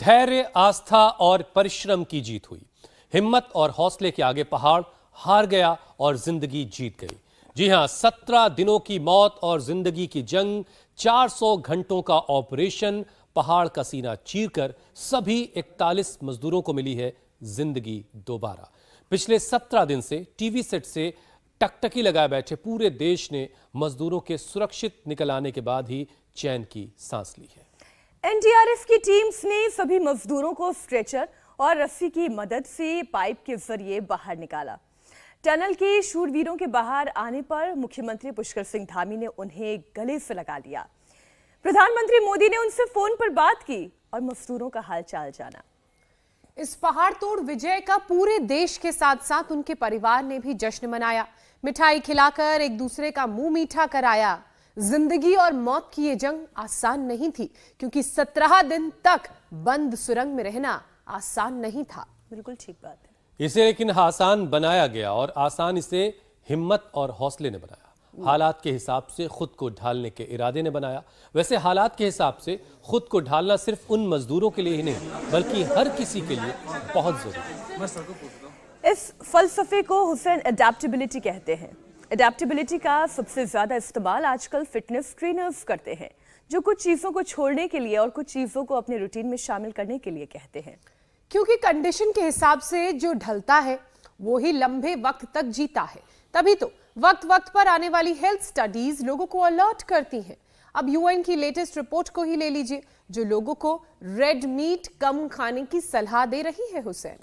धैर्य, आस्था और परिश्रम की जीत हुई। हिम्मत और हौसले के आगे पहाड़ हार गया और जिंदगी जीत गई। जी हां, 17 दिनों की मौत और जिंदगी की जंग, 400 घंटों का ऑपरेशन, पहाड़ का सीना चीरकर सभी 41 मजदूरों को मिली है जिंदगी दोबारा। पिछले 17 दिन से टीवी सेट से टकटकी लगाए बैठे पूरे देश ने मजदूरों के सुरक्षित निकल आने के बाद ही चैन की सांस ली है। एनडीआरएफ की टीम्स ने सभी मजदूरों को स्ट्रेचर और रस्सी की मदद से पाइप के जरिए बाहर निकाला। टनल के शूरवीरों के बाहर आने पर मुख्यमंत्री पुष्कर सिंह धामी ने उन्हें गले से लगा लिया। प्रधानमंत्री मोदी ने उनसे फोन पर बात की और मजदूरों का हालचाल जाना। इस पहाड़ तोड़ विजय का पूरे देश के साथ साथ उनके परिवार ने भी जश्न मनाया। मिठाई खिलाकर एक दूसरे का मुंह मीठा कराया। जिंदगी और मौत की ये जंग आसान नहीं थी, क्योंकि 17 दिन तक बंद सुरंग में रहना आसान नहीं था। बिल्कुल ठीक बात है। इसे लेकिन आसान बनाया गया और आसान इसे हिम्मत और हौसले ने बनाया। हालात के हिसाब से खुद को ढालने के इरादे ने बनाया। वैसे हालात के हिसाब से खुद को ढालना सिर्फ उन मजदूरों के लिए ही नहीं, बल्कि हर किसी के लिए बहुत जरूरी है। इस फलसफे को हुसैन अडेप्टेबिलिटी कहते हैं। अडेप्टेबिलिटी का सबसे ज्यादा इस्तेमाल आजकल फिटनेस ट्रेनर्स करते हैं, जो कुछ चीजों को छोड़ने के लिए और कुछ चीजों को अपने रूटीन में शामिल करने के लिए कहते हैं। क्योंकि कंडीशन के हिसाब से जो ढलता है वो ही लंबे वक्त तक जीता है। तभी तो वक्त वक्त पर आने वाली हेल्थ स्टडीज लोगों को अलर्ट करती हैं। अब यूएन की लेटेस्ट रिपोर्ट को ही ले लीजिए, जो लोगों को रेड मीट कम खाने की सलाह दे रही है। हुसैन,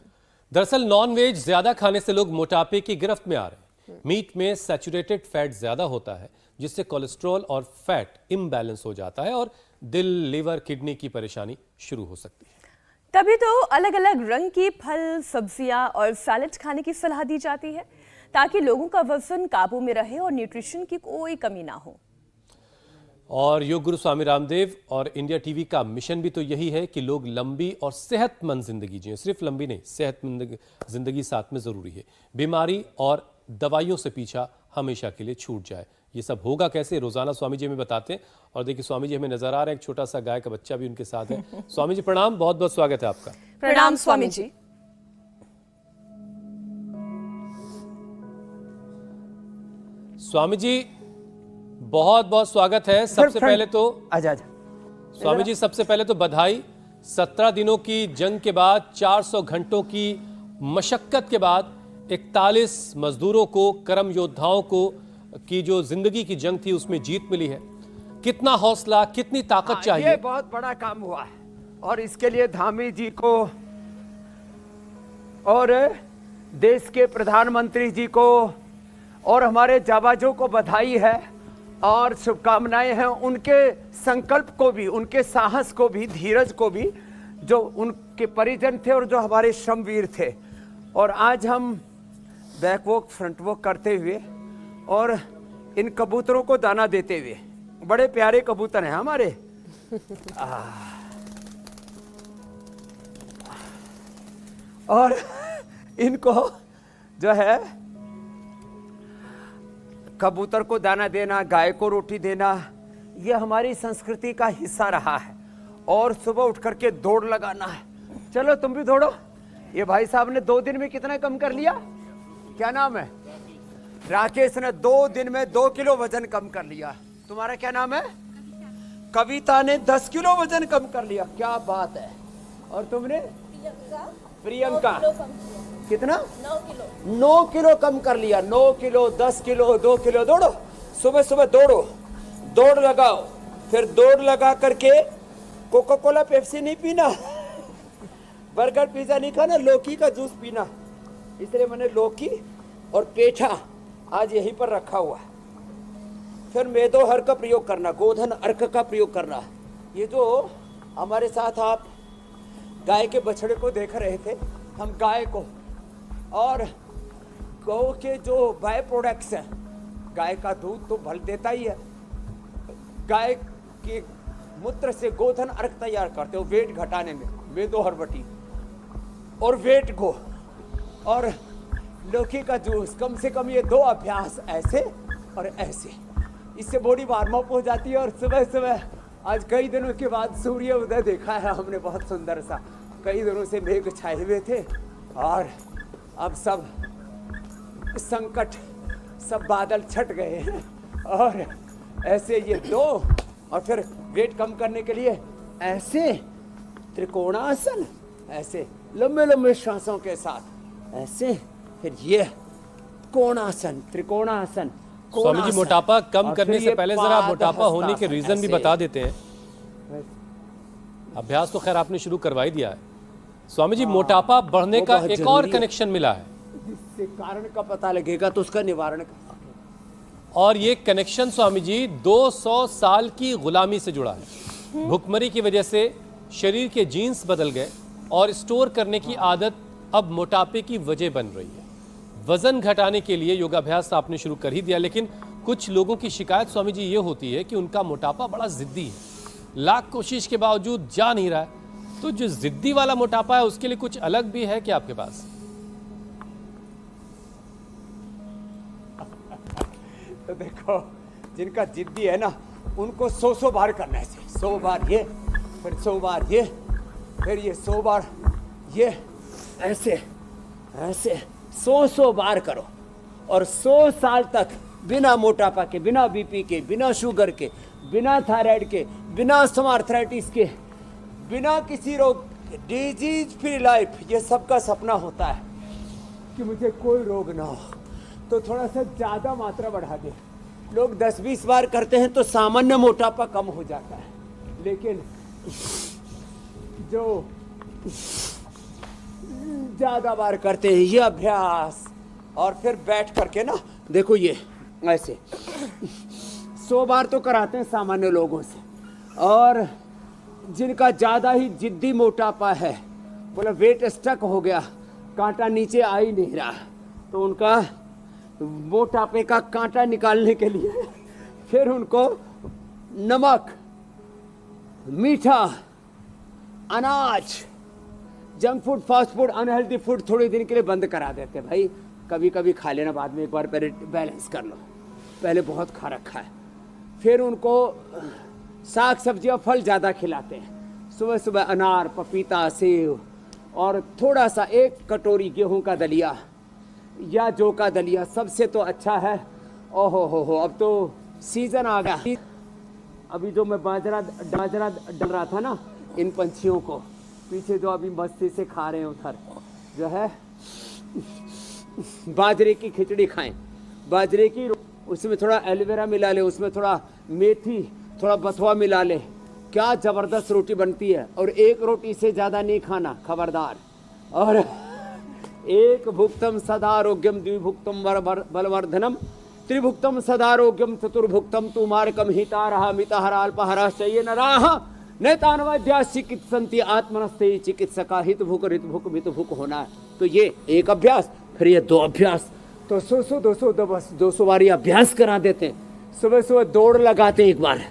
दरअसल नॉन-वेज ज्यादा खाने से लोग मोटापे की गिरफ्त में आ रहे हैं। मीट में सैचुरेटेड फैट ज्यादा होता है, जिससे कोलेस्ट्रॉल और फैट इम्बैलेंस हो जाता है और दिल, लिवर, किडनी की परेशानी शुरू हो सकती है। तभी तो अलग अलग रंग की फल, सब्जियां और सैलेड खाने की सलाह दी जाती है, ताकि लोगों का वजन काबू में रहे और न्यूट्रिशन की कोई कमी ना हो। और योग गुरु स्वामी रामदेव और इंडिया टीवी का मिशन भी तो यही है कि लोग लंबी और सेहतमंद जिंदगी जिए। सिर्फ लंबी नहीं, सेहतमंद जिंदगी साथ में जरूरी है। बीमारी और दवाइयों से पीछा हमेशा के लिए छूट जाए। ये सब होगा कैसे, रोजाना स्वामी जी हमें बताते हैं। और देखिए, स्वामी जी हमें नजर आ रहे हैं, एक छोटा सा गाय का बच्चा भी उनके साथ है। स्वामी जी प्रणाम, बहुत बहुत स्वागत है आपका। प्रणाम स्वामी जी। स्वामी जी बहुत बहुत स्वागत है। सबसे पहले तो आजा स्वामी जी, सबसे पहले तो बधाई। 17 दिनों की जंग के बाद, 400 घंटों की मशक्कत के बाद 41 मजदूरों को, कर्म योद्धाओं को की जो जिंदगी की जंग थी उसमें जीत मिली है। कितना हौसला, कितनी ताकत चाहिए। ये बहुत बड़ा काम हुआ है और इसके लिए धामी जी को और देश के प्रधानमंत्री जी को और हमारे जाबाजों को बधाई है और शुभकामनाएं हैं। उनके संकल्प को भी, उनके साहस को भी, धीरज को भी, जो उनके परिजन थे और जो हमारे श्रमवीर थे। और आज हम बैक वॉक, फ्रंट वॉक करते हुए और इन कबूतरों को दाना देते हुए, बड़े प्यारे कबूतर हैं हमारे। और इनको जो है कबूतर को दाना देना, गाय को रोटी देना, ये हमारी संस्कृति का हिस्सा रहा है। और सुबह उठ करके दौड़ लगाना है। चलो तुम भी दौड़ो। ये भाई साहब ने 2 दिन में कितना कम कर लिया? क्या नाम है? राकेश ने 2 दिन में 2 किलो वजन कम कर लिया। तुम्हारा क्या नाम है? कविता ने 10 किलो वजन कम कर लिया। क्या बात है। और तुमने? प्रियंका कितना? 9 किलो कम कर लिया। 9 किलो, 10 किलो, 2 किलो। दौड़ो, सुबह सुबह दौड़ो, दौड़ लगाओ। फिर दौड़ लगा करके कोका कोला, पेप्सी नहीं पीना, बर्गर पिज्जा नहीं खाना, लौकी का जूस पीना। इसलिए मैंने लौकी और पेठा आज यहीं पर रखा हुआ है। फिर मेदोहर का प्रयोग करना, गोधन अर्क का प्रयोग करना। ये जो हमारे साथ आप गाय के बछड़े को देख रहे थे, हम गाय को और गौ के जो बाय प्रोडक्ट्स हैं, गाय का दूध तो भल देता ही है, गाय के मूत्र से गोधन अर्क तैयार करते हो वेट घटाने में, मेदोहर बटी और वेट गो और लौकी का जूस। कम से कम ये 2 अभ्यास, ऐसे और ऐसे, इससे बॉडी वार्म अप हो जाती है। और सुबह सुबह आज कई दिनों के बाद सूर्य उदय देखा है हमने, बहुत सुंदर सा। कई दिनों से मेघ छाए हुए थे और अब सब संकट, सब बादल छट गए हैं और ऐसे ये दो, और फिर वेट कम करने के लिए ऐसे त्रिकोणासन, ऐसे लंबे लंबे श्वासों के साथ ऐसे, फिर ये कोणासन, त्रिकोणासन, स्वामी जी, मोटापा कम और करने फिर से ये पहले जरा पाद मोटापा होने के हस्तासन, रीजन भी ऐसे। बता देते हैं। अभ्यास तो खैर आपने शुरू करवा ही दिया है। स्वामी जी, मोटापा बढ़ने वो का बहुत एक जरूरी और है। कनेक्शन मिला है, जिससे कारण का पता लगेगा तो उसका निवारण कर। और ये कनेक्शन स्वामी जी 200 साल की गुलामी से जुड़ा है। भुखमरी की वजह से शरीर के जीन्स बदल गए और स्टोर करने की आदत अब मोटापे की वजह बन रही है। वजन घटाने के लिए योगाभ्यास आपने शुरू कर ही दिया, लेकिन कुछ लोगों की शिकायत स्वामी जी ये होती है कि उनका मोटापा बड़ा जिद्दी है, लाख कोशिश के बावजूद जा नहीं रहा है। तो जो जिद्दी वाला मोटापा है उसके लिए कुछ अलग भी है क्या आपके पास? तो देखो, जिनका जिद्दी है ना, उनको 100 बार करना है। 100 बार ये, फिर 100 बार ये, फिर ये 100 बार ये, ऐसे ऐसे 100 बार करो और 100 साल तक बिना मोटापा के, बिना बीपी के, बिना शुगर के, बिना थायराइड के, बिना आर्थराइटिस के, बिना किसी रोग, डिजीज फ्री लाइफ। ये सबका सपना होता है कि मुझे कोई रोग ना हो, तो थोड़ा सा ज्यादा मात्रा बढ़ा दे। लोग 10-20 बार करते हैं तो सामान्य मोटापा कम हो जाता है, लेकिन जो ज्यादा बार करते हैं ये अभ्यास, और फिर बैठ करके ना, देखो ये ऐसे 100 बार तो कराते हैं सामान्य लोगों से, और जिनका ज्यादा ही जिद्दी मोटापा है, बोला वेट स्टक हो गया, कांटा नीचे आ ही नहीं रहा, तो उनका मोटापे का कांटा निकालने के लिए फिर उनको नमक, मीठा, अनाज, junk food, fast food, unhealthy food थोड़े दिन के लिए बंद करा देते। भाई कभी कभी खा लेना, बाद में एक बार पहले बैलेंस कर लो, पहले बहुत खा रखा है। फिर उनको साग सब्जियां, फल ज़्यादा खिलाते हैं। सुबह सुबह अनार, पपीता, सेब, और थोड़ा सा 1 कटोरी गेहूं का दलिया या जौ का दलिया सबसे तो अच्छा है। ओहो हो, अब तो सीजन आ गया। अभी जो मैं बाजरा डल रहा था ना इन पंछियों को, पीछे जो अभी मस्ती से खा रहे हैं, उधर जो है बाजरे की खिचड़ी खाएं, बाजरे की, उसमें थोड़ा एलोवेरा मिला ले, उसमें थोड़ा मेथी, थोड़ा बथुआ मिला ले, क्या जबरदस्त रोटी बनती है। और 1 रोटी से ज्यादा नहीं खाना, खबरदार। और 1 भुक्तम सदारोग्यम, द्विभुक्तम बलवर्धनम, त्रिभुक्तम सदारोग्यम, चतुर्भुक्तम तुमारकम हितारहा मिताहरा अल्पहरा शय्य नराह नैतानवाद्या चिकित्सन्ति आत्मनस्ते चिकित्सका हित भूक रित भूक मित भूक होना है। तो ये 1 अभ्यास, फिर ये 2 अभ्यास, तो 200 बार ये अभ्यास करा देते हैं। सुबह सुबह दौड़ लगाते हैं, एक बार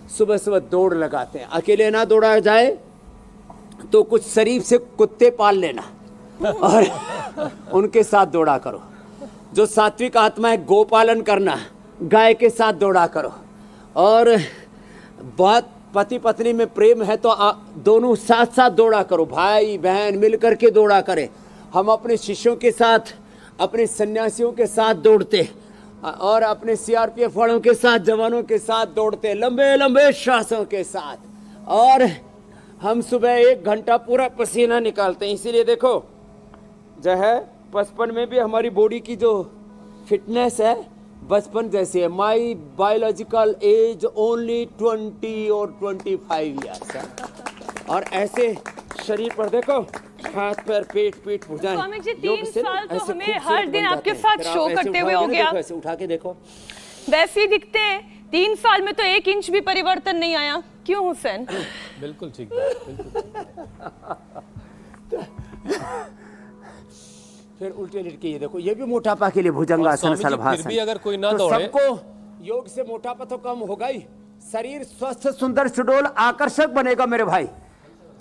सुबह सुबह दौड़ लगाते हैं। अकेले ना दौड़ा जाए तो कुछ शरीफ से कुत्ते पाल लेना और उनके साथ दौड़ा करो। जो सात्विक आत्मा है, गोपालन करना, गाय के साथ दौड़ा करो। और बात पति पत्नी में प्रेम है तो दोनों साथ साथ दौड़ा करो, भाई बहन मिल करके दौड़ा करें। हम अपने शिष्यों के साथ, अपने सन्यासियों के साथ दौड़ते, और अपने सीआरपीएफ वालों के साथ, जवानों के साथ दौड़ते, लंबे लंबे श्वासों के साथ। और हम सुबह 1 घंटा पूरा पसीना निकालते हैं। इसीलिए देखो जो है 55 में भी हमारी बॉडी की जो फिटनेस है बचपन जैसी है। माई बायोलॉजिकल एज ओनली 20 और 25 ईयर्स है। और ऐसे शरीर पर देखो, हाथ पैर पेट पीठ भुजाएं। स्वामी जी 3 साल तो हमें हर दिन आपके साथ शो करते हुए हो गया, ऐसे उठा के देखो, वैसे ही दिखते हैं। 3 साल में तो 1 इंच भी परिवर्तन नहीं आया, क्यों हुसैन? बिल्कुल ठीक बात, बिल्कुल ठीक। फिर उल्टे लिट के ये देखो, ये भी मोटापा के लिए भुजंगासन, स्वामी जी, शलभासन। फिर भी अगर कोई ना तो दौड़े, सबको योग से मोटापा तो कम होगा ही, शरीर स्वस्थ, सुंदर, सुडौल, आकर्षक बनेगा मेरे भाई,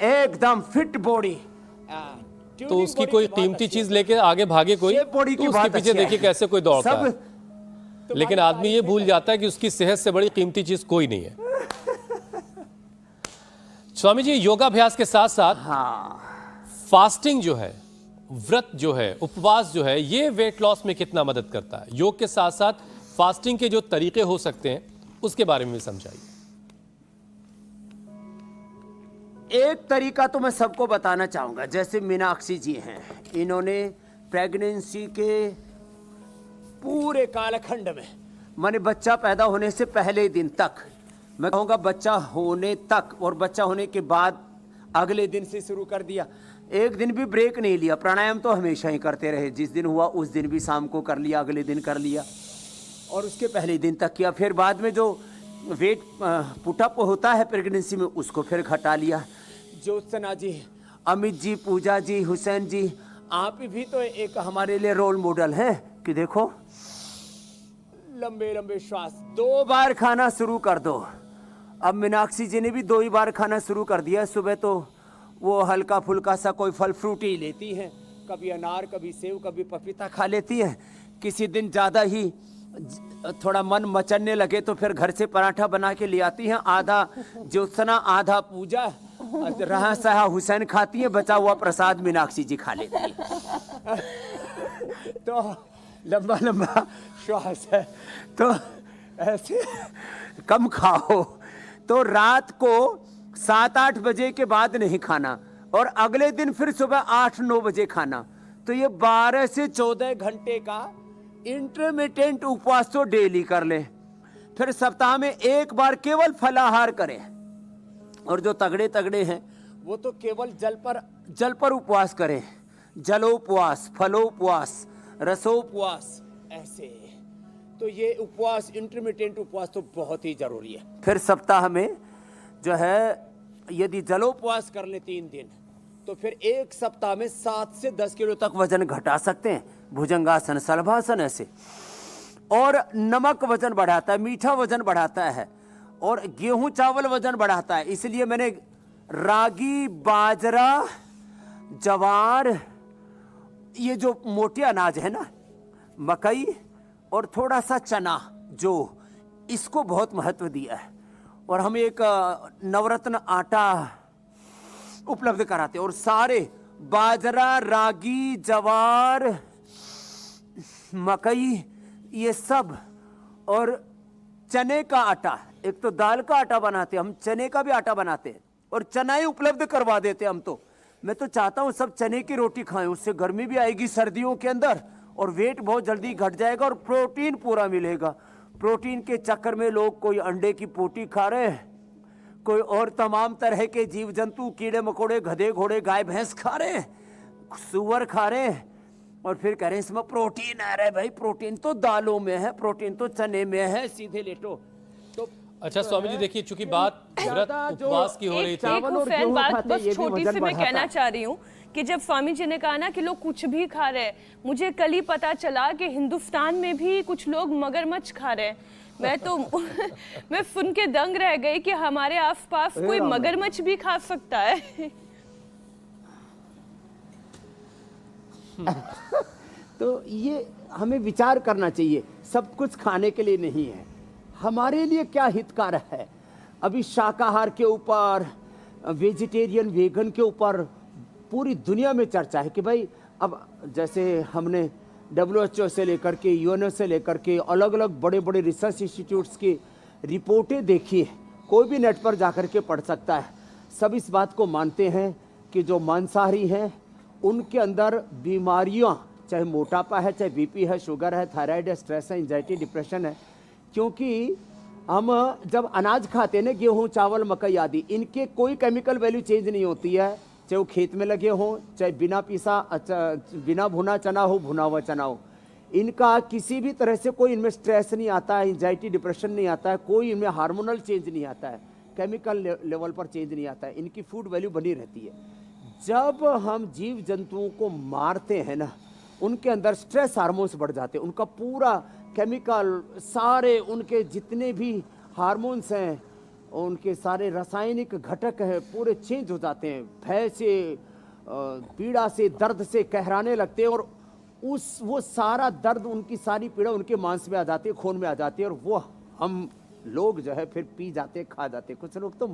एकदम फिट बॉडी। तो उसकी कोई कीमती चीज लेके आगे भागे कोई, बॉडी तो की उसके बात पीछे अच्छी देखिए है। कैसे कोई दौड़ता सब है। लेकिन आदमी ये भूल जाता है कि उसकी सेहत से बड़ी कीमती चीज कोई नहीं है। स्वामी जी, योगाभ्यास के साथ साथ फास्टिंग जो है, व्रत जो है, उपवास जो है, ये वेट लॉस में कितना मदद करता है? योग के साथ साथ फास्टिंग के जो तरीके हो सकते हैं उसके बारे में भी समझाइए। एक तरीका तो मैं सबको बताना चाहूंगा। जैसे मीनाक्षी जी हैं, इन्होंने प्रेगनेंसी के पूरे कालखंड में, माने बच्चा पैदा होने से पहले दिन तक, मैं कहूँगा बच्चा होने तक और बच्चा होने के बाद अगले दिन से शुरू कर दिया, एक दिन भी ब्रेक नहीं लिया। प्राणायाम तो हमेशा ही करते रहे, जिस दिन हुआ उस दिन भी शाम को कर लिया, अगले दिन कर लिया और उसके पहले दिन तक किया। फिर बाद में जो वेट पुटअप होता है प्रेगनेंसी में, उसको फिर घटा लिया। ज्योत्सना जी, अमित जी, पूजा जी, हुसैन जी, आप भी तो एक हमारे लिए रोल मॉडल हैं कि देखो लंबे लंबे श्वास, 2 बार खाना शुरू कर दो। अब मीनाक्षी जी ने भी 2 ही बार खाना शुरू कर दिया। सुबह तो वो हल्का फुल्का सा कोई फल फ्रूट ही लेती हैं, कभी अनार, कभी सेव, कभी पपीता खा लेती हैं। किसी दिन ज़्यादा ही थोड़ा मन मचलने लगे तो फिर घर से पराठा बना के ले आती हैं। आधा ज्योत्सना, आधा पूजा, रहा सहा हुसैन खाती है, बचा हुआ प्रसाद मीनाक्षी जी खा लेती है। तो लंबा लंबा श्वास है, तो ऐसे कम खाओ। तो रात को 7-8 बजे के बाद नहीं खाना और अगले दिन फिर सुबह 8-9 बजे खाना। तो ये 12 से 14 घंटे का इंटरमिटेंट उपवास तो डेली कर ले। फिर सप्ताह में 1 बार केवल फलाहार करें। और जो तगड़े तगड़े हैं वो तो केवल जल पर उपवास करें, जलोपवास, फलोपवास, रसोपवास, ऐसे। तो ये उपवास, इंटरमिटेंट उपवास तो बहुत ही जरूरी है। फिर सप्ताह में जो है यदि जलोपवास कर ले 3 दिन, तो फिर 1 सप्ताह में 7 से 10 किलो तक वजन घटा सकते हैं। भुजंगासन, शलभासन ऐसे। और नमक वजन बढ़ाता है, मीठा वजन बढ़ाता है और गेहूं चावल वजन बढ़ाता है। इसलिए मैंने रागी, बाजरा, जवार, ये जो मोटे अनाज है ना, मकई और थोड़ा सा चना, जो इसको बहुत महत्व दिया है। और हम एक नवरत्न आटा उपलब्ध कराते हैं और सारे बाजरा, रागी, जवार, मकई, ये सब, और चने का आटा, एक तो दाल का आटा बनाते हैं हम, चने का भी आटा बनाते हैं और चना ही उपलब्ध करवा देते हैं हम। तो मैं तो चाहता हूं सब चने की रोटी खाएं, उससे गर्मी भी आएगी सर्दियों के अंदर और वेट बहुत जल्दी घट जाएगा और प्रोटीन पूरा मिलेगा। प्रोटीन के चक्कर में लोग कोई अंडे की पोटी खा रहे हैं, कोई और तमाम तरह के जीव जंतु, कीड़े मकोड़े, गधे घोड़े, गाय भैंस खा रहे हैं, सुअर खा रहे हैं और फिर कह रहे हैं इसमें प्रोटीन आ रहा है। भाई प्रोटीन तो दालों में है, प्रोटीन तो चने में है, सीधे लेटो। तो अच्छा स्वामी जी, देखिए चूंकि बात व्रत उपवास की हो रही थी, एक फैन बात बस छोटी सी मैं कहना चाह रही हूँ कि जब स्वामी जी ने कहा ना कि लोग कुछ भी खा रहे हैं, मुझे कल ही पता चला कि हिंदुस्तान में भी कुछ लोग मगरमच्छ खा रहे हैं। मैं तो मैं सुन के दंग रह गई कि हमारे आसपास कोई मगरमच्छ भी खा सकता है। तो ये हमें विचार करना चाहिए, सब कुछ खाने के लिए नहीं है, हमारे लिए क्या हितकार है। अभी शाकाहार के ऊपर, वेजिटेरियन, वेगन के ऊपर पूरी दुनिया में चर्चा है कि भाई अब जैसे हमने WHO से लेकर के, UNO से लेकर के अलग अलग बड़े बड़े रिसर्च इंस्टीट्यूट्स की रिपोर्टें देखी है, कोई भी नेट पर जाकर के पढ़ सकता है। सब इस बात को मानते हैं कि जो मांसाहारी हैं उनके अंदर बीमारियां, चाहे मोटापा है, चाहे BP है, शुगर है, थायराइड है, स्ट्रेस है, एंजाइटी, डिप्रेशन है। क्योंकि हम जब अनाज खाते हैं ना, गेहूं, चावल, मकई आदि, इनके कोई केमिकल वैल्यू चेंज नहीं होती है, चाहे वो खेत में लगे हों, चाहे बिना पीसा, बिना भुना चना हो, भुना हुआ चना हो। इनका किसी भी तरह से कोई इनमें स्ट्रेस नहीं आता है, एंजाइटी, डिप्रेशन नहीं आता है, कोई इनमें हार्मोनल चेंज नहीं आता है, केमिकल लेवल पर चेंज नहीं आता है, इनकी फूड वैल्यू बनी रहती है। जब हम जीव जंतुओं को मारते हैं ना, उनके अंदर स्ट्रेस हार्मोन्स बढ़ जाते हैं, उनका पूरा केमिकल, सारे उनके जितने भी हार्मोन्स हैं, उनके सारे रासायनिक घटक हैं, पूरे चेंज हो जाते हैं। भय से, पीड़ा से, दर्द से कहराने लगते हैं और वो सारा दर्द, उनकी सारी पीड़ा उनके मांस में आ जाती है, खून में आ जाती है और वो हम लोग जो है फिर पी जाते, खा जाते। कुछ लोग तो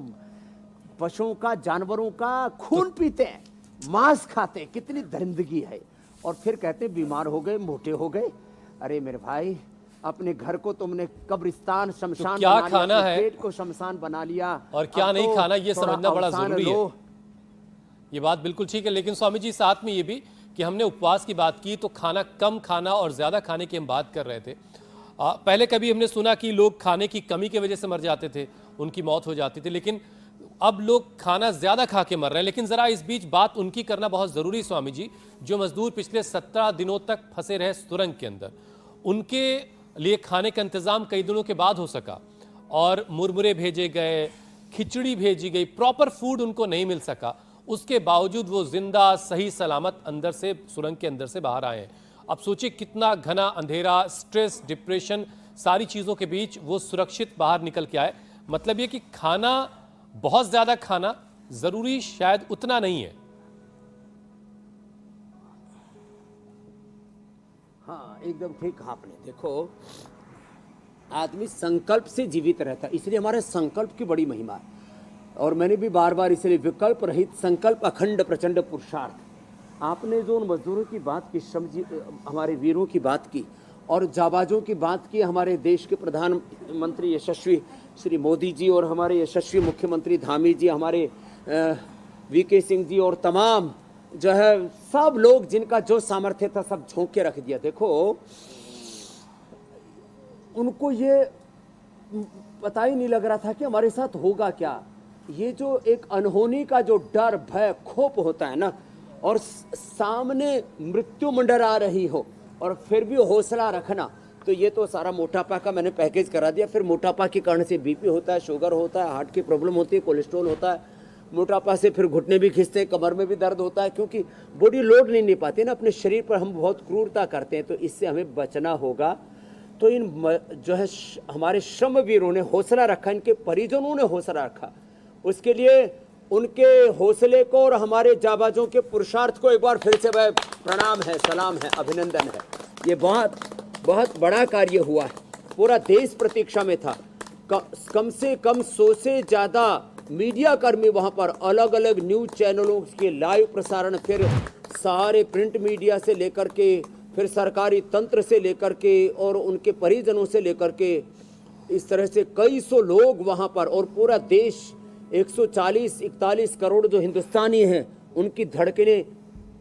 पशुओं का, जानवरों का खून पीते हैं, मांस खाते, कितनी दरिंदगी है। और फिर कहते बीमार हो गए, मोटे हो गए। अरे मेरे भाई, अपने घर को तुमने कब्रिस्तान शमशान क्या बना लिया, खाना अपने है? पेट को शमशान बना लिया, और क्या अब नहीं तो खाना, ये थोड़ा समझना बड़ा अवसान जरूरी है। लो। ये बात बिल्कुल ठीक है, लेकिन स्वामी जी साथ में ये भी कि हमने उपवास की बात की तो खाना कम खाना और ज्यादा खाने की हम बात कर रहे थे। पहले कभी हमने सुना कि लोग खाने की कमी की वजह से मर जाते थे, उनकी मौत हो जाती थी, लेकिन अब लोग खाना ज्यादा खा के मर रहे हैं। लेकिन जरा इस बीच बात उनकी करना बहुत जरूरी है स्वामी जी, जो मजदूर पिछले 17 दिनों तक फंसे रहे सुरंग के अंदर। उनके लिए खाने का इंतजाम कई दिनों के बाद हो सका और मुरमुरे भेजे गए, खिचड़ी भेजी गई, प्रॉपर फूड उनको नहीं मिल सका। उसके बावजूद वो जिंदा सही सलामत अंदर से, सुरंग के अंदर से बाहर आए हैं। अब सोचिए कितना घना अंधेरा, स्ट्रेस, डिप्रेशन, सारी चीजों के बीच वो सुरक्षित बाहर निकल के आए। मतलब ये कि खाना, बहुत ज्यादा खाना जरूरी शायद उतना नहीं है। हाँ, एकदम ठीक कहा आपने। देखो, आदमी संकल्प से जीवित रहता है, इसलिए हमारे संकल्प की बड़ी महिमा है। और मैंने भी बार बार इसलिए विकल्प रहित संकल्प, अखंड प्रचंड पुरुषार्थ। आपने जो उन मजदूरों की बात की, श्रमजी हमारे वीरों की बात की और जाबाजों की बात की, हमारे देश के प्रधानमंत्री यशस्वी श्री मोदी जी और हमारे यशस्वी मुख्यमंत्री धामी जी, हमारे वीके सिंह जी और तमाम जो है सब लोग जिनका जो सामर्थ्य था सब झोंक के रख दिया। देखो, उनको ये पता ही नहीं लग रहा था कि हमारे साथ होगा क्या। ये जो एक अनहोनी का जो डर, भय, खोप होता है ना, और सामने मृत्यु मंडरा रही हो और फिर भी हौसला रखना, तो ये तो सारा मोटापा का मैंने पैकेज करा दिया। फिर मोटापा के कारण से बीपी होता है, शुगर होता है, हार्ट की प्रॉब्लम होती है, कोलेस्ट्रॉल होता है। मोटापा से फिर घुटने भी खिंचते हैं, कमर में भी दर्द होता है, क्योंकि बॉडी लोड नहीं ले पाती ना अपने शरीर पर। हम बहुत क्रूरता करते हैं, तो इससे हमें बचना होगा। तो इन जो है हमारे श्रमवीरों ने हौसला रखा, इनके परिजनों ने हौसला रखा। उसके लिए उनके हौसले को और हमारे जाबाजों के पुरुषार्थ को एक बार फिर से वह प्रणाम है, सलाम है, अभिनंदन है। ये बहुत बहुत बड़ा कार्य हुआ है। पूरा देश प्रतीक्षा में था। कम से कम 100 से ज़्यादा मीडिया कर्मी वहाँ पर, अलग अलग न्यूज़ चैनलों के लाइव प्रसारण, फिर सारे प्रिंट मीडिया से लेकर के, फिर सरकारी तंत्र से लेकर के और उनके परिजनों से लेकर के, इस तरह से कई सौ लोग वहाँ पर। और पूरा देश, 140-41 करोड़ जो हिंदुस्तानी हैं, उनकी धड़कनें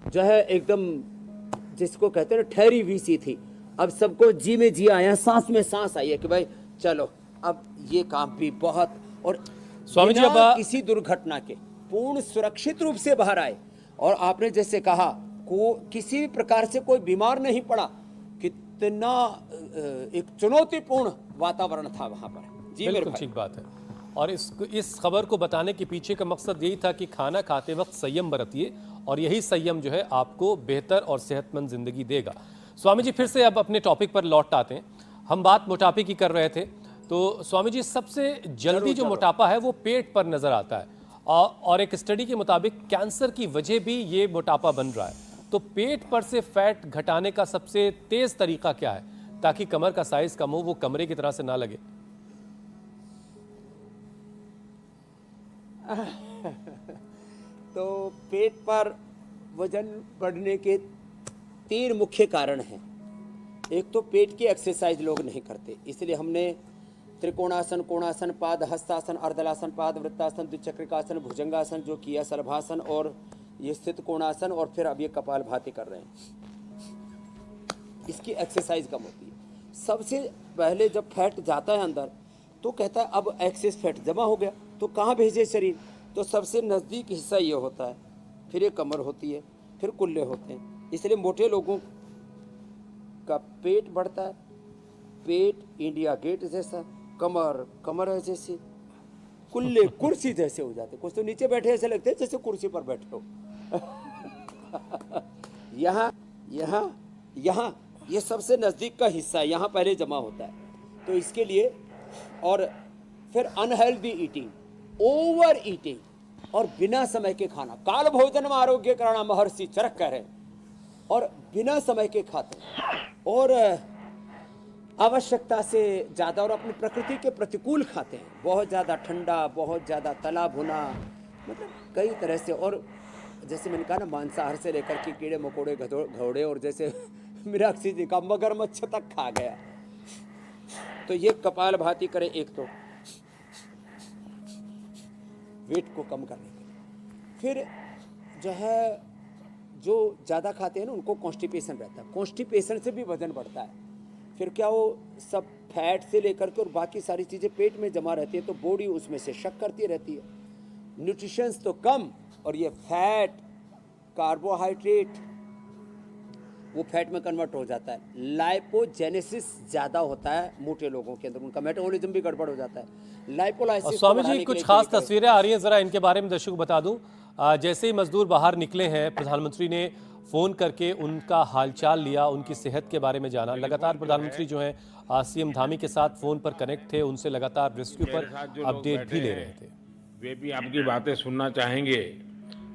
जो है एकदम, जिसको कहते हैं ना, ठहरी हुई सी थी। अब सबको जी में जी आया, सांस में सांस आई है कि भाई चलो अब ये काम भी बहुत, और स्वामी जी बिना अब किसी दुर्घटना के पूर्ण सुरक्षित रूप से बाहर आए। और आपने जैसे कहा, को किसी भी प्रकार से कोई बीमार नहीं पड़ा। कितना एक चुनौतीपूर्ण वातावरण था वहां पर। जी मेरे बिल्कुल भाई, ठीक बात है। और इस खबर को बताने के पीछे का मकसद यही था कि खाना खाते वक्त संयम बरतिए, और यही संयम जो है आपको बेहतर और सेहतमंद जिंदगी देगा। स्वामी जी, फिर से अब अपने टॉपिक पर लौट आते हैं। हम बात मोटापे की कर रहे थे, तो स्वामी जी सबसे जल्दी जो मोटापा है वो पेट पर नजर आता है, और एक स्टडी के मुताबिक कैंसर की वजह भी ये मोटापा बन रहा है। तो पेट पर से फैट घटाने का सबसे तेज तरीका क्या है, ताकि कमर का साइज कम हो, वो कमरे की तरह से ना लगे? तो पेट पर वजन बढ़ने के 3 मुख्य कारण हैं। एक तो पेट की एक्सरसाइज लोग नहीं करते, इसलिए हमने त्रिकोणासन, कोणासन, पाद हस्तासन, अर्धलासन, पाद वृत्तासन, द्विचक्रिकासन, भुजंगासन जो किया, सलभासन और ये स्थित कोणासन, और फिर अब ये कपालभाति कर रहे हैं। इसकी एक्सरसाइज कम होती है। सबसे पहले जब फैट जाता है अंदर, तो कहता है अब एक्सेस फैट जमा हो गया, तो कहाँ भेजे शरीर? तो सबसे नज़दीक हिस्सा ये होता है, फिर ये कमर होती है, फिर कुल्ले होते हैं। इसलिए मोटे लोगों का पेट बढ़ता है, पेट इंडिया गेट जैसा, कमर कमर है जैसे, कुल्ले कुर्सी जैसे हो जाते। कुछ तो नीचे बैठे ऐसे लगते हैं जैसे कुर्सी पर बैठे हो। यहाँ यहाँ यहाँ ये सबसे नज़दीक का हिस्सा यहाँ पहले जमा होता है। तो इसके लिए, और फिर अनहेल्दी ईटिंग, ओवर ईटिंग और बिना समय के खाना। काल भोजन में आरोग्य कराना, महर्षि चरक कह रहे हैं। और बिना समय के खाते और आवश्यकता से ज़्यादा और अपनी प्रकृति के प्रतिकूल खाते हैं। बहुत ज़्यादा ठंडा, बहुत ज़्यादा तला भुना, मतलब कई तरह से। और जैसे मैंने कहा ना, मांसाहार से लेकर के कीड़े मकोड़े घोड़े और जैसे मीनाक्षी जी का मगरमच्छ तक खा गया। तो ये कपालभाति करें एक तो वेट को कम करने के लिए। फिर जो है जो ज़्यादा खाते हैं ना उनको कॉन्स्टिपेशन रहता है, कॉन्स्टिपेशन से भी वजन बढ़ता है। फिर क्या वो सब फैट से लेकर के और बाकी सारी चीज़ें पेट में जमा रहती है, तो बॉडी उसमें से शक करती रहती है। न्यूट्रिशंस तो कम, और ये फैट कार्बोहाइड्रेट वो फैट में कन्वर्ट हो जाता है। लाइपोजेनेसिस ज़्यादा होता है मोटे लोगों के अंदर, उनका मेटाबॉलिज्म भी गड़बड़ हो जाता है। लाइपोलाइसिस स्वामी जी कुछ खास तस्वीरें आ रही हैं, जरा इनके बारे में दर्शकों को बता दूं। जैसे ही मजदूर बाहर निकले हैं, प्रधानमंत्री ने फोन करके उनका हालचाल लिया, उनकी सेहत के बारे में जाना। लगातार प्रधानमंत्री जो है सीएम धामी के साथ फोन पर कनेक्ट थे, उनसे लगातार रेस्क्यू पर अपडेट भी ले रहे थे। वे भी आपकी बातें सुनना चाहेंगे।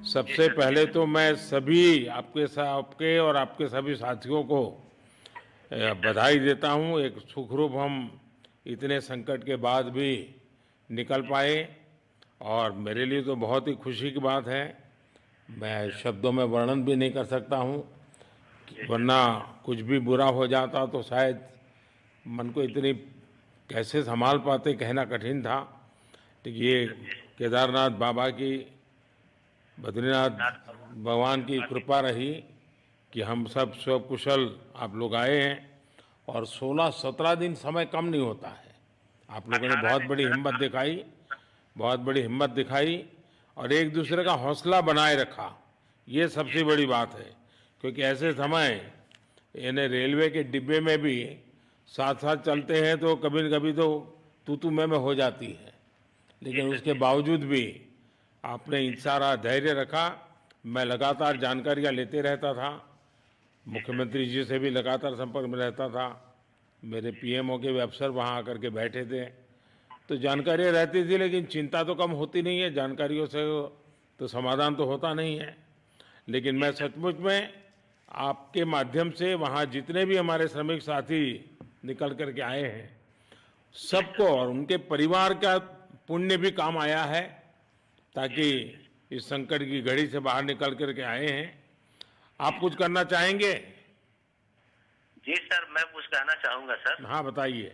सबसे पहले तो मैं सभी आपके और आपके सभी साथियों को बधाई देता हूं। एक सुखरूप हम इतने संकट के बाद भी निकल पाए, और मेरे लिए तो बहुत ही खुशी की बात है। मैं शब्दों में वर्णन भी नहीं कर सकता हूं, वरना कुछ भी बुरा हो जाता तो शायद मन को इतनी कैसे संभाल पाते, कहना कठिन था। तो ये केदारनाथ बाबा की, बद्रीनाथ भगवान की कृपा रही कि हम सब कुशल आप लोग आए हैं। और 16-17 दिन समय कम नहीं होता है। आप लोगों ने बहुत बड़ी हिम्मत दिखाई और एक दूसरे का हौसला बनाए रखा। ये सबसे बड़ी बात है, क्योंकि ऐसे समय यानी रेलवे के डिब्बे में भी साथ साथ चलते हैं तो कभी न कभी तो तू मैं हो जाती है, लेकिन उसके बावजूद भी आपने सारा धैर्य रखा। मैं लगातार जानकारियाँ लेते रहता था, मुख्यमंत्री जी से भी लगातार संपर्क में रहता था, मेरे पीएमओ के भी अफसर वहाँ आकर के बैठे थे, तो जानकारियाँ रहती थी, लेकिन चिंता तो कम होती नहीं है। जानकारियों से तो समाधान तो होता नहीं है। लेकिन मैं सचमुच में आपके माध्यम से वहाँ जितने भी हमारे श्रमिक साथी निकल कर के आए हैं, सबको और उनके परिवार का पुण्य भी काम आया है, ताकि इस संकट की घड़ी से बाहर निकल कर के आए हैं। आप कुछ करना चाहेंगे? जी सर, मैं कुछ कहना चाहूंगा सर। हाँ बताइए।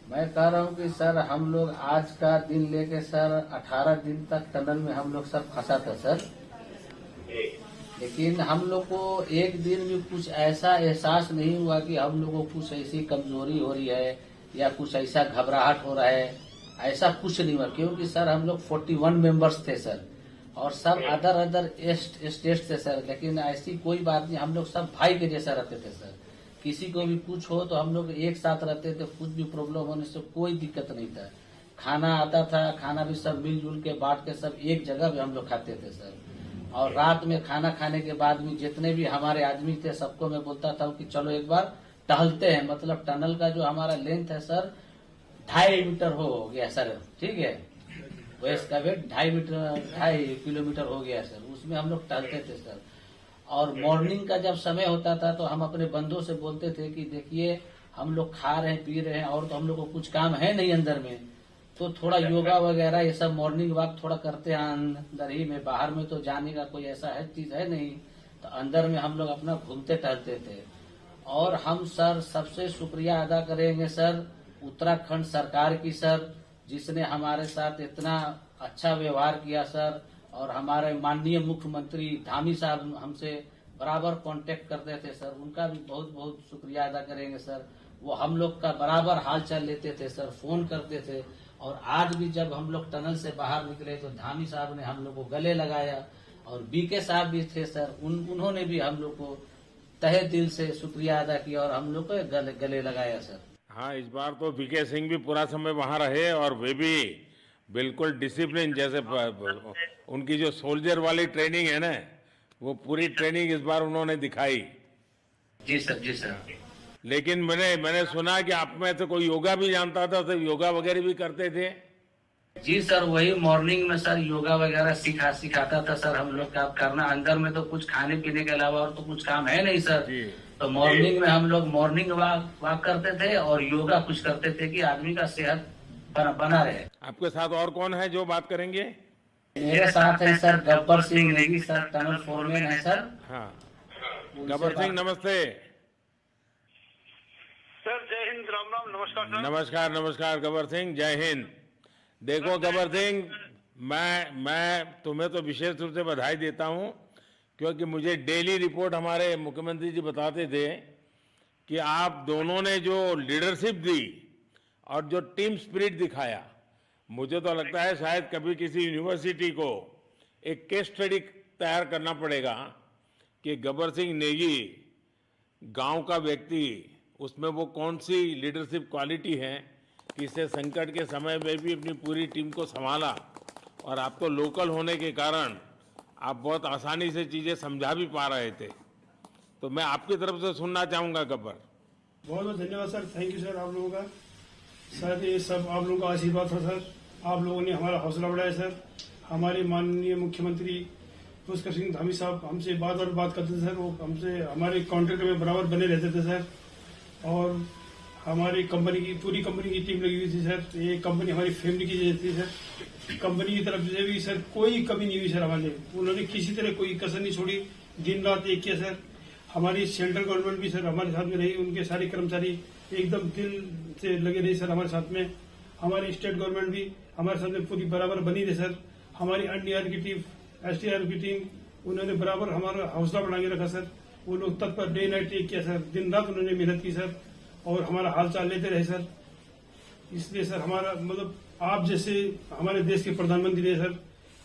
मैं कह रहा हूँ कि सर हम लोग आज का दिन लेके सर 18 दिन तक टनल में हम लोग सब फंसा था सर, लेकिन हम लोग को एक दिन भी कुछ ऐसा एहसास नहीं हुआ कि हम लोगों को कुछ ऐसी कमजोरी हो रही है या कुछ ऐसा घबराहट हो रहा है। ऐसा कुछ नहीं हुआ, क्योंकि सर हम लोग 41 मेंबर्स थे सर, और सब अदर स्टेट से सर, लेकिन ऐसी कोई बात नहीं। हम लोग सब भाई के जैसा रहते थे सर। किसी को भी कुछ हो तो हम लोग एक साथ रहते थे, कुछ भी प्रॉब्लम होने से कोई दिक्कत नहीं था। खाना आता था, खाना भी सब मिलजुल के बांट के सब एक जगह भी हम लोग खाते थे सर। और रात में खाना खाने के बाद भी जितने भी हमारे आदमी थे सबको मैं बोलता था कि चलो एक बार टहलते हैं। मतलब टनल का जो हमारा लेंथ है सर 2.5 मीटर हो गया सर, ठीक है, वेस्ट का वेट 2.5 किलोमीटर हो गया सर। उसमें हम लोग टहलते थे सर। और मॉर्निंग का जब समय होता था तो हम अपने बंदों से बोलते थे कि देखिए हम लोग खा रहे हैं पी रहे हैं और तो हम लोग को कुछ काम है नहीं अंदर में, तो थोड़ा योगा वगैरह ये सब मॉर्निंग वॉक थोड़ा करते हैं अंदर ही में। बाहर में तो जाने का कोई ऐसा है चीज है नहीं, तो अंदर में हम लोग अपना घूमते टहलते थे। और हम सर सबसे शुक्रिया अदा करेंगे सर उत्तराखंड सरकार की सर, जिसने हमारे साथ इतना अच्छा व्यवहार किया सर। और हमारे माननीय मुख्यमंत्री धामी साहब हमसे बराबर कांटेक्ट करते थे सर, उनका भी बहुत बहुत शुक्रिया अदा करेंगे सर। वो हम लोग का बराबर हाल चाल लेते थे सर, फोन करते थे। और आज भी जब हम लोग टनल से बाहर निकले तो धामी साहब ने हम लोग को गले लगाया, और बीके साहब भी थे सर, उन्होंने भी हम लोग को तहे दिल से शुक्रिया अदा किया और हम लोग को गले लगाया सर। हाँ, इस बार तो बीके सिंह भी पूरा समय वहाँ रहे, और वे भी बिल्कुल डिसिप्लिन, जैसे उनकी जो सोल्जर वाली ट्रेनिंग है ना, वो पूरी ट्रेनिंग इस बार उन्होंने दिखाई। जी सर, जी सर। लेकिन मैंने सुना कि आप में तो कोई योगा भी जानता था, तो योगा वगैरह भी करते थे। जी सर, वही मॉर्निंग में सर योगा वगैरह सिखाता था सर हम लोग का करना। अंदर में तो कुछ खाने पीने के अलावा और तो कुछ काम है नहीं सर। तो मॉर्निंग में हम लोग मॉर्निंग वॉक करते थे और योगा कुछ करते थे कि आदमी का सेहत बना रहे। आपके साथ और कौन है जो बात करेंगे? मेरे साथ है sir Gabbar Singh Negi sir, tunnel foreman है सर। हाँ, गब्बर सिंह नमस्ते। सर जय हिंद, राम राम, नमस्कार सर। नमस्कार नमस्कार गब्बर सिंह, जय हिंद। देखो गब्बर सिंह, मैं तुम्हें तो विशेष रूप से बधाई देता हूं, क्योंकि मुझे डेली रिपोर्ट हमारे मुख्यमंत्री जी बताते थे कि आप दोनों ने जो लीडरशिप दी और जो टीम स्पिरिट दिखाया, मुझे तो लगता है शायद कभी किसी यूनिवर्सिटी को एक केस स्टडी तैयार करना पड़ेगा कि गब्बर सिंह नेगी गांव का व्यक्ति, उसमें वो कौन सी लीडरशिप क्वालिटी है कि इससे संकट के समय में भी अपनी पूरी टीम को संभाला, और आप तो लोकल होने के कारण आप बहुत आसानी से चीज़ें समझा भी पा रहे थे। तो मैं आपकी तरफ से सुनना चाहूँगा गब्बर। बहुत बहुत धन्यवाद सर, थैंक यू सर आप लोगों का। सर ये सब आप लोगों का आशीर्वाद था सर, आप लोगों ने हमारा हौसला बढ़ाया सर। हमारे माननीय मुख्यमंत्री पुष्कर सिंह धामी साहब हमसे बात करते थे सर, वो हमसे हमारे कॉन्ट्रैक्ट में बराबर बने रहते थे सर। और हमारी कंपनी की पूरी कंपनी की टीम लगी हुई थी सर, ये कंपनी हमारी फैमिली की जैसी थी सर। कंपनी की तरफ से भी सर कोई कमी नहीं हुई सर हमारे, उन्होंने किसी तरह कोई कसर नहीं छोड़ी, दिन रात एक किया सर। हमारी सेंट्रल गवर्नमेंट भी सर हमारे साथ में रही, उनके सारे कर्मचारी एकदम दिल से लगे रहे सर हमारे साथ में। हमारी स्टेट गवर्नमेंट भी हमारे साथ में पूरी बराबर बनी रही सर। हमारी एनडीआर की टीम, एसडीआर की टीम, उन्होंने बराबर हमारा हौसला बढ़ा के रखा सर। वो लोग तत्पर डे नाइट एक किया सर, दिन रात उन्होंने मेहनत की सर और हमारा हाल चाल लेते रहे सर। इसलिए सर हमारा मतलब आप जैसे हमारे देश के प्रधानमंत्री है सर,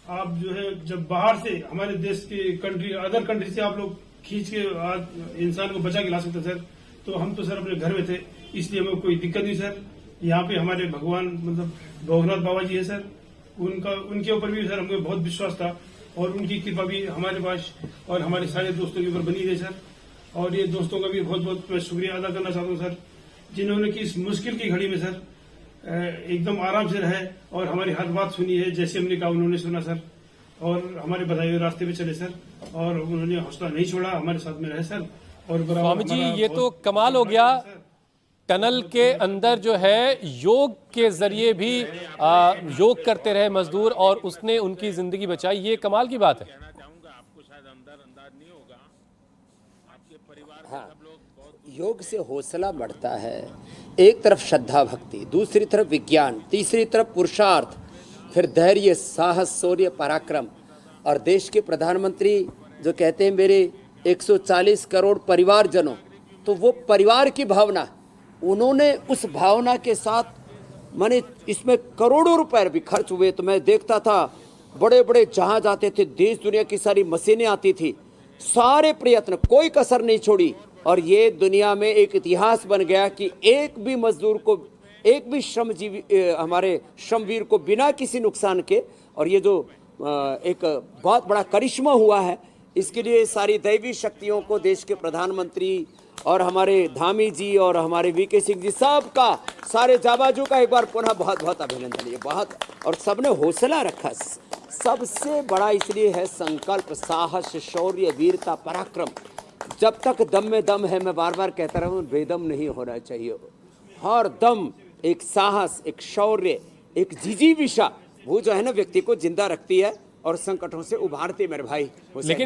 आप जो है जब बाहर से हमारे देश के कंट्री अदर कंट्री से आप लोग खींच के इंसान को बचा के ला सकते सर, तो हम तो सर अपने घर में थे, इसलिए हमें कोई दिक्कत नहीं सर। यहाँ पे हमारे भगवान मतलब भोगनाथ बाबा जी है सर, उनके ऊपर भी सर हमें बहुत विश्वास था और उनकी कृपा भी हमारे पास और हमारे सारे दोस्तों के ऊपर बनी रही सर। और ये दोस्तों का भी बहुत बहुत मैं शुक्रिया अदा करना चाहता हूँ सर, जिन्होंने कि इस मुश्किल की घड़ी में सर एकदम आराम से रहे और हमारी हर बात सुनी है, जैसे हमने कहा उन्होंने सुना सर और हमारे बताए हुए रास्ते पे चले सर और उन्होंने हौसला नहीं छोड़ा, हमारे साथ में रहे सर। और स्वामी जी ये तो कमाल हो गया, टनल के अंदर जो है योग के जरिए भी योग करते रहे मजदूर और उसने उनकी जिंदगी बचाई, ये कमाल की बात है। कहना चाहूंगा, आपको शायद अंदाज नहीं होगा, आपके परिवार हाँ, योग से हौसला बढ़ता है। एक तरफ श्रद्धा भक्ति, दूसरी तरफ विज्ञान, तीसरी तरफ पुरुषार्थ, फिर धैर्य, साहस, शौर्य, पराक्रम। और देश के प्रधानमंत्री जो कहते हैं मेरे 140 करोड़ परिवारजनों, तो वो परिवार की भावना, उन्होंने उस भावना के साथ, माने इसमें करोड़ों रुपए भी खर्च हुए। तो मैं देखता था बड़े बड़े जहाज आते थे, देश दुनिया की सारी मशीनें आती थी, सारे प्रयत्न कोई कसर नहीं छोड़ी। और ये दुनिया में एक इतिहास बन गया कि एक भी मजदूर को, एक भी श्रमजीवी हमारे श्रमवीर को बिना किसी नुकसान के, और ये जो एक बहुत बड़ा करिश्मा हुआ है, इसके लिए सारी दैवी शक्तियों को देश के प्रधानमंत्री और हमारे धामी जी और हमारे वीके सिंह जी सबका, सारे जाबाजों का एक बार पुनः बहुत बहुत अभिनंदन। ये बहुत, और सबने हौसला रखा। सबसे बड़ा इसलिए है संकल्प, साहस, शौर्य, वीरता, पराक्रम। जब तक दम में दम है, मैं बार बार कहता रहूं, बेदम नहीं होना चाहिए। हर दम एक साहस, एक शौर्य, एक जिजीविषा, वो जो है ना व्यक्ति को जिंदा रखती है और संकटों से उभारती है मेरे भाई।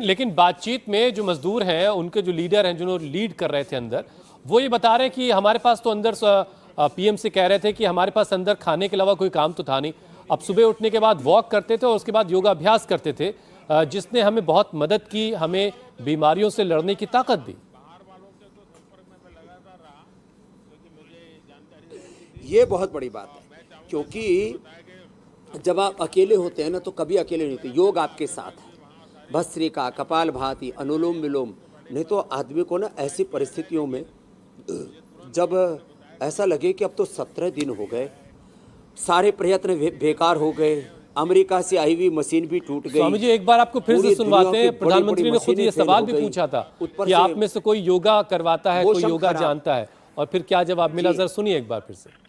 लेकिन बातचीत में जो मजदूर हैं, उनके जो लीडर हैं, जो लीड कर रहे थे अंदर, वो ये बता रहे हैं कि हमारे पास तो अंदर पीएम से कह रहे थे कि हमारे पास अंदर खाने के अलावा कोई काम तो था नहीं। अब सुबह उठने के बाद वॉक करते थे और उसके बाद योगाभ्यास करते थे, जिसने हमें बहुत मदद की, हमें बीमारियों से लड़ने की ताकत दी। ये बहुत बड़ी बात है, क्योंकि जब आप अकेले होते हैं ना, तो कभी अकेले नहीं होते। योग आपके साथ है, भस्त्रिका, कपालभाति, अनुलोम विलोम। नहीं तो आदमी को ना ऐसी परिस्थितियों में, जब ऐसा लगे कि अब तो 17 दिन हो गए, सारे प्रयत्न बेकार हो गए, अमेरिका से आई हुई मशीन भी टूट गई। स्वामी जी एक बार आपको फिर से सुनवाते हैं। प्रधानमंत्री ने खुद ये सवाल भी पूछा था कि आप में से कोई योगा करवाता है, कोई योगा जानता है, और फिर क्या जवाब मिला, जरा सुनिए एक बार फिर से।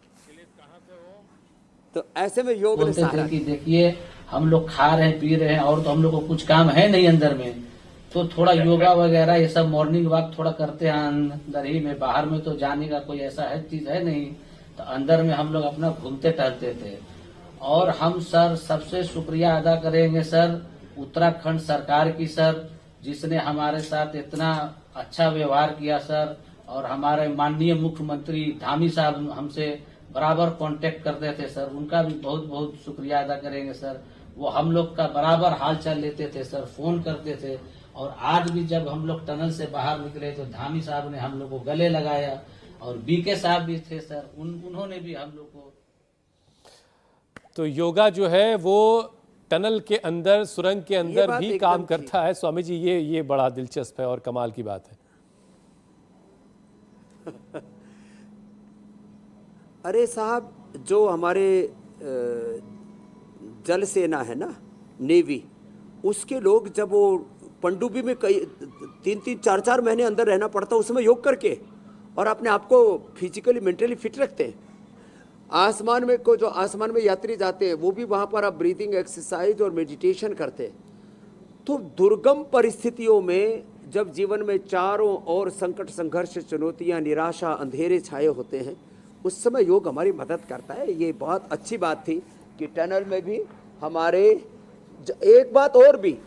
तो ऐसे में योग बोलते थे कि देखिए हम लोग खा रहे हैं, पी रहे हैं, और तो हम लोग को कुछ काम है नहीं अंदर में, तो थोड़ा योगा वगैरह ये सब मॉर्निंग वॉक थोड़ा करते हैं अंदर ही में, बाहर में तो जाने का कोई ऐसा है चीज है नहीं। तो अंदर में हम लोग अपना घूमते टहलते थे और हम सर सबसे शुक्रिया अदा करेंगे सर उत्तराखंड सरकार की सर, जिसने हमारे साथ इतना अच्छा व्यवहार किया सर। और हमारे माननीय मुख्यमंत्री धामी साहब हमसे बराबर कांटेक्ट करते थे सर, उनका भी बहुत बहुत शुक्रिया अदा करेंगे सर। वो हम लोग का बराबर हाल चाल लेते थे सर, फोन करते थे। और आज भी जब हम लोग टनल से बाहर निकले तो धामी साहब ने हम लोग को गले लगाया, और बीके साहब भी थे सर, उन्होंने भी हम लोग को। तो योगा जो है वो टनल के अंदर, सुरंग के अंदर बात भी एकदम काम ठीक। करता है। स्वामी जी, ये बड़ा दिलचस्प है और कमाल की बात है। अरे साहब, जो हमारे जल सेना है ना, नेवी, उसके लोग जब वो पनडुब्बी में कई 3-3, 4-4 महीने अंदर रहना पड़ता, उसमें योग करके और अपने आप को फिजिकली मेंटली फिट रखते हैं। आसमान में जो आसमान में यात्री जाते हैं वो भी वहाँ पर अब ब्रीदिंग एक्सरसाइज और मेडिटेशन करते हैं। तो दुर्गम परिस्थितियों में जब जीवन में चारों ओर संकट, संघर्ष, चुनौतियाँ, निराशा, अंधेरे छाए होते हैं, उस समय योग हमारी मदद करता है। ये बहुत अच्छी बात थी कि टनल में भी हमारे एक बात और भी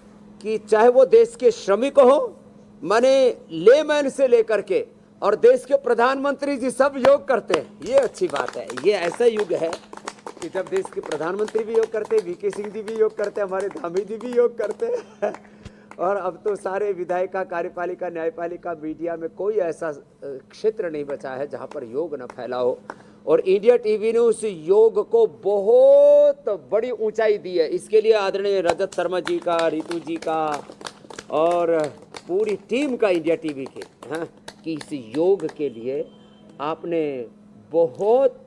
कि चाहे वो देश के श्रमिक हो, माने लेमैन से लेकर के, और देश के प्रधानमंत्री जी सब योग करते हैं। ये अच्छी बात है। ये ऐसा युग है कि जब देश के प्रधानमंत्री भी योग करते हैं, वीके सिंह जी भी योग करते हैं, हमारे धामी जी भी योग करते हैं और अब तो सारे विधायिका, कार्यपालिका, न्यायपालिका, मीडिया में कोई ऐसा क्षेत्र नहीं बचा है जहाँ पर योग न फैला हो। और इंडिया टीवी ने उस योग को बहुत बड़ी ऊंचाई दी है। इसके लिए आदरणीय रजत शर्मा जी का, रितु जी का और पूरी टीम का इंडिया टीवी के, हाँ, कि इस योग के लिए आपने बहुत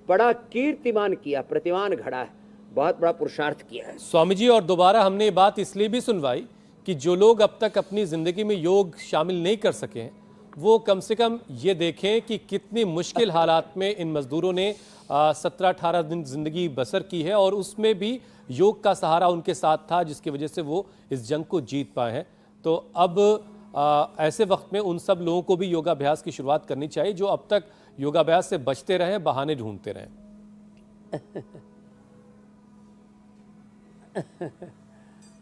बड़ा कीर्तिमान किया, प्रतिमान घड़ा है, बहुत बड़ा पुरुषार्थ किया है। स्वामी जी, और दोबारा हमने ये बात इसलिए भी सुनवाई कि जो लोग अब तक अपनी ज़िंदगी में योग शामिल नहीं कर सके हैं, वो कम से कम ये देखें कि कितनी मुश्किल हालात में इन मज़दूरों ने 17-18 दिन ज़िंदगी बसर की है, और उसमें भी योग का सहारा उनके साथ था, जिसकी वजह से वो इस जंग को जीत पाए हैं। तो अब ऐसे वक्त में उन सब लोगों को भी योगाभ्यास की शुरुआत करनी चाहिए जो अब तक योगाभ्यास से बचते रहें, बहाने ढूंढते रहें।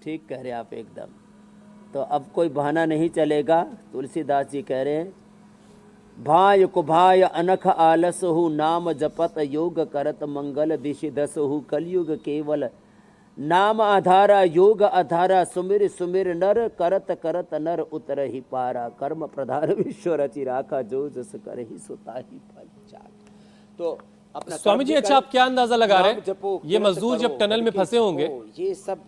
ठीक कह रहे हैं आप एकदम। तो अब कोई बहाना नहीं चलेगा। तुलसीदास जी कह रहे हैं, भाय को भाय अनख आलस हु, नाम जपत योग करत मंगल दिशि दस हु। कलयुग केवल नाम आधारा, योग आधारा, सुमिर सुमिर नर, करत करत नर उतर ही पारा। कर्म प्रधान विश्व रचि राखा, जो जस कर ही सुता ही फल चार। तो अपना स्वामी जी, अच्छा, आप क्या अंदाजा लगा रहे हैं, ये मजदूर जब टनल में फंसे होंगे ये सब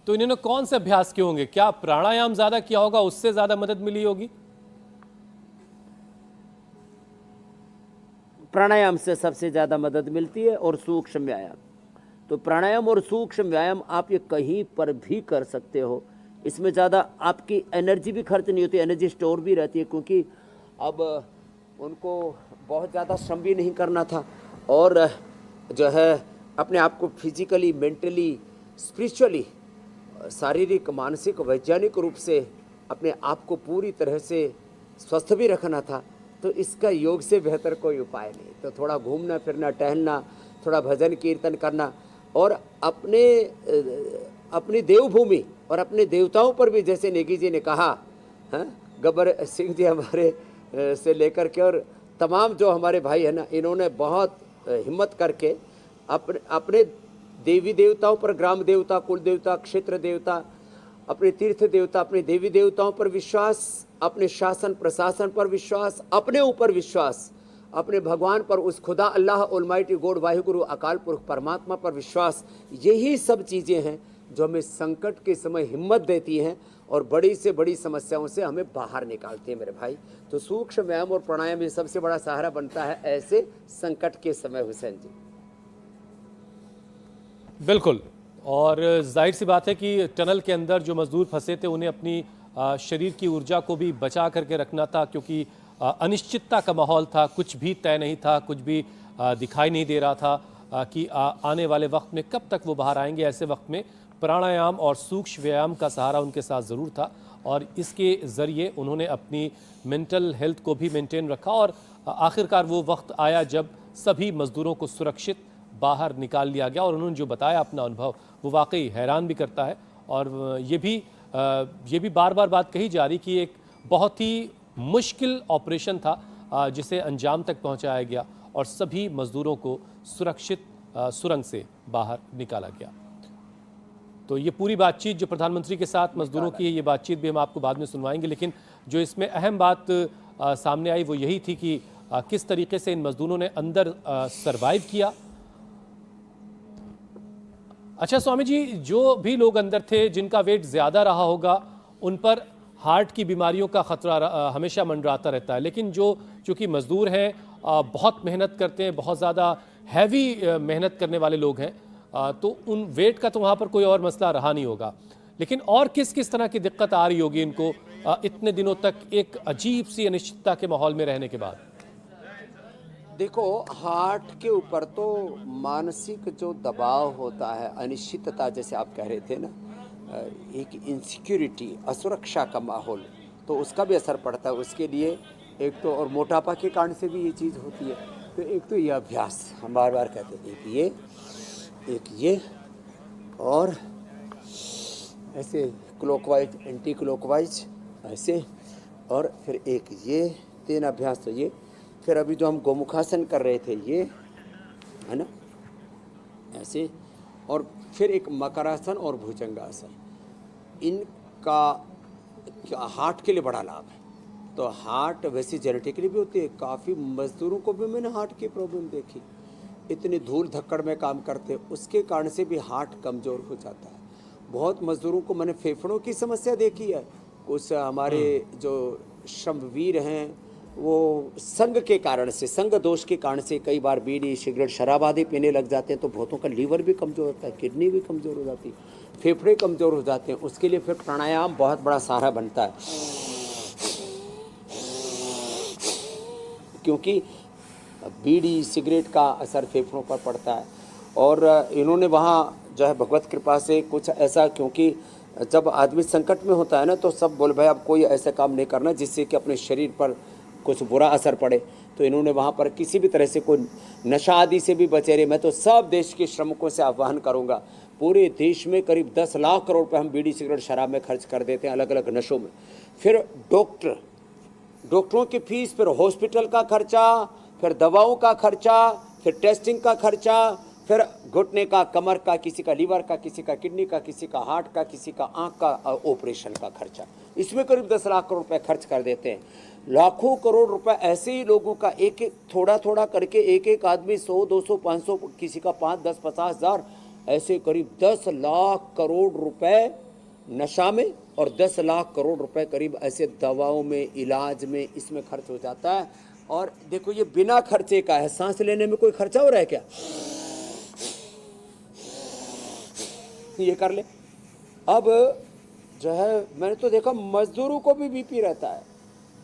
तो इन्होंने कौन से अभ्यास किए होंगे? क्या प्राणायाम ज्यादा किया होगा, उससे ज्यादा मदद मिली होगी? प्राणायाम से सबसे ज़्यादा मदद मिलती है, और सूक्ष्म व्यायाम। तो प्राणायाम और सूक्ष्म व्यायाम आप ये कहीं पर भी कर सकते हो। इसमें ज़्यादा आपकी एनर्जी भी खर्च नहीं होती, एनर्जी स्टोर भी रहती है, क्योंकि अब उनको बहुत ज़्यादा श्रम भी नहीं करना था, और जो है अपने आप को फिजिकली, मेंटली, स्पिरिचुअली, शारीरिक, मानसिक, वैज्ञानिक रूप से अपने आप को पूरी तरह से स्वस्थ भी रखना था। तो इसका योग से बेहतर कोई उपाय नहीं। तो थोड़ा घूमना फिरना, टहलना, थोड़ा भजन कीर्तन करना, और अपनी देवभूमि और अपने देवताओं पर भी, जैसे नेगी जी ने कहा, हाँ, गब्बर सिंह जी हमारे से लेकर के और तमाम जो हमारे भाई है ना, इन्होंने बहुत हिम्मत करके अपने देवी देवताओं पर, ग्राम देवता, कुल देवता, क्षेत्र देवता, अपने तीर्थ देवता, अपने देवी देवताओं पर विश्वास, अपने शासन प्रशासन पर विश्वास, अपने ऊपर विश्वास, अपने भगवान पर, उस खुदा अल्लाह ऑलमाइटी गॉड वाहिगुरु अकाल पुरख परमात्मा पर विश्वास। यही सब चीज़ें हैं जो हमें संकट के समय हिम्मत देती हैं और बड़ी से बड़ी समस्याओं से हमें बाहर निकालती है मेरे भाई। तो सूक्ष्म व्यायाम और प्राणायाम ये सबसे बड़ा सहारा बनता है ऐसे संकट के समय। हुसैन जी बिल्कुल, और जाहिर सी बात है कि टनल के अंदर जो मजदूर फंसे थे उन्हें अपनी शरीर की ऊर्जा को भी बचा करके रखना था, क्योंकि अनिश्चितता का माहौल था, कुछ भी तय नहीं था, कुछ भी दिखाई नहीं दे रहा था कि आने वाले वक्त में कब तक वो बाहर आएंगे। ऐसे वक्त में प्राणायाम और सूक्ष्म व्यायाम का सहारा उनके साथ ज़रूर था, और इसके ज़रिए उन्होंने अपनी मेंटल हेल्थ को भी मेंटेन रखा, और आखिरकार वो वक्त आया जब सभी मज़दूरों को सुरक्षित बाहर निकाल लिया गया। और उन्होंने जो बताया अपना अनुभव वो वाकई हैरान भी करता है। और ये भी बार बार बात कही जा रही कि एक बहुत ही मुश्किल ऑपरेशन था जिसे अंजाम तक पहुंचाया गया और सभी मजदूरों को सुरक्षित सुरंग से बाहर निकाला गया। तो ये पूरी बातचीत जो प्रधानमंत्री के साथ मजदूरों की है, ये बातचीत भी हम आपको बाद में सुनवाएंगे। लेकिन जो इसमें अहम बात सामने आई वो यही थी कि किस तरीके से इन मजदूरों ने अंदर सरवाइव किया। अच्छा स्वामी जी, जो भी लोग अंदर थे जिनका वेट ज़्यादा रहा होगा उन पर हार्ट की बीमारियों का खतरा हमेशा मंडराता रहता है। लेकिन चूँकि मजदूर हैं, बहुत मेहनत करते हैं, बहुत ज़्यादा हैवी मेहनत करने वाले लोग हैं, तो उन वेट का तो वहाँ पर कोई और मसला रहा नहीं होगा। लेकिन और किस किस तरह की दिक्कत आ रही होगी इनको इतने दिनों तक एक अजीब सी अनिश्चितता के माहौल में रहने के बाद? देखो, हार्ट के ऊपर तो मानसिक जो दबाव होता है, अनिश्चितता जैसे आप कह रहे थे ना, एक इनसिक्योरिटी, असुरक्षा का माहौल, तो उसका भी असर पड़ता है उसके लिए। एक तो और मोटापा के कारण से भी ये चीज़ होती है। तो एक तो ये अभ्यास हम बार बार कहते हैं, एक ये और ऐसे क्लॉकवाइज, एंटी क्लॉकवाइज ऐसे, और फिर एक ये 3 अभ्यास। तो ये फिर अभी जो हम गोमुखासन कर रहे थे ये है ना, ऐसे, और फिर एक मकरासन और भुजंगासन। इनका हार्ट के लिए बड़ा लाभ है। तो हार्ट वैसे जेनेटिकली भी होती है, काफ़ी मजदूरों को भी मैंने हार्ट की प्रॉब्लम देखी, इतनी धूल धक्कड़ में काम करते, उसके कारण से भी हार्ट कमज़ोर हो जाता है। बहुत मजदूरों को मैंने फेफड़ों की समस्या देखी है। कुछ हमारे जो श्रमवीर हैं वो संग के कारण से, संग दोष के कारण से कई बार बीड़ी, सिगरेट, शराब आदि पीने लग जाते हैं। तो बहुतों का लीवर भी कमज़ोर होता है, किडनी भी कमज़ोर हो जाती है, फेफड़े कमज़ोर हो जाते हैं। उसके लिए फिर प्राणायाम बहुत बड़ा सहारा बनता है, क्योंकि बीड़ी सिगरेट का असर फेफड़ों पर पड़ता है। और इन्होंने वहाँ जो है भगवत कृपा से कुछ ऐसा, क्योंकि जब आदमी संकट में होता है ना तो सब बोले भाई अब कोई ऐसा काम नहीं करना जिससे कि अपने शरीर पर कुछ बुरा असर पड़े। तो इन्होंने वहाँ पर किसी भी तरह से कोई नशा आदि से भी बचे रहे। मैं तो सब देश के श्रमिकों से आह्वान करूँगा, पूरे देश में करीब 10 लाख करोड़ रुपये हम बीड़ी सिगरेट शराब में खर्च कर देते हैं, अलग अलग नशों में। फिर डॉक्टरों की फीस, फिर हॉस्पिटल का खर्चा, फिर दवाओं का खर्चा, फिर टेस्टिंग का खर्चा, फिर घुटने का, कमर का, किसी का लीवर का, किसी का किडनी का, किसी का हार्ट का, किसी का आंख का ऑपरेशन का खर्चा। इसमें करीब 10 लाख करोड़ रुपए खर्च कर देते हैं। लाखों करोड़ रुपए ऐसे ही लोगों का एक एक थोड़ा थोड़ा करके एक एक आदमी 100, 200, 500, किसी का 5, 10, 50 हज़ार, ऐसे करीब 10 लाख करोड़ रुपए नशा में और 10 लाख करोड़ रुपए करीब ऐसे दवाओं में, इलाज में, इसमें खर्च हो जाता है। और देखो ये बिना खर्चे का है। सांस लेने में कोई खर्चा हो रहा है क्या? ये कर ले। अब जो है मैंने तो देखा मजदूरों को भी बीपी रहता है,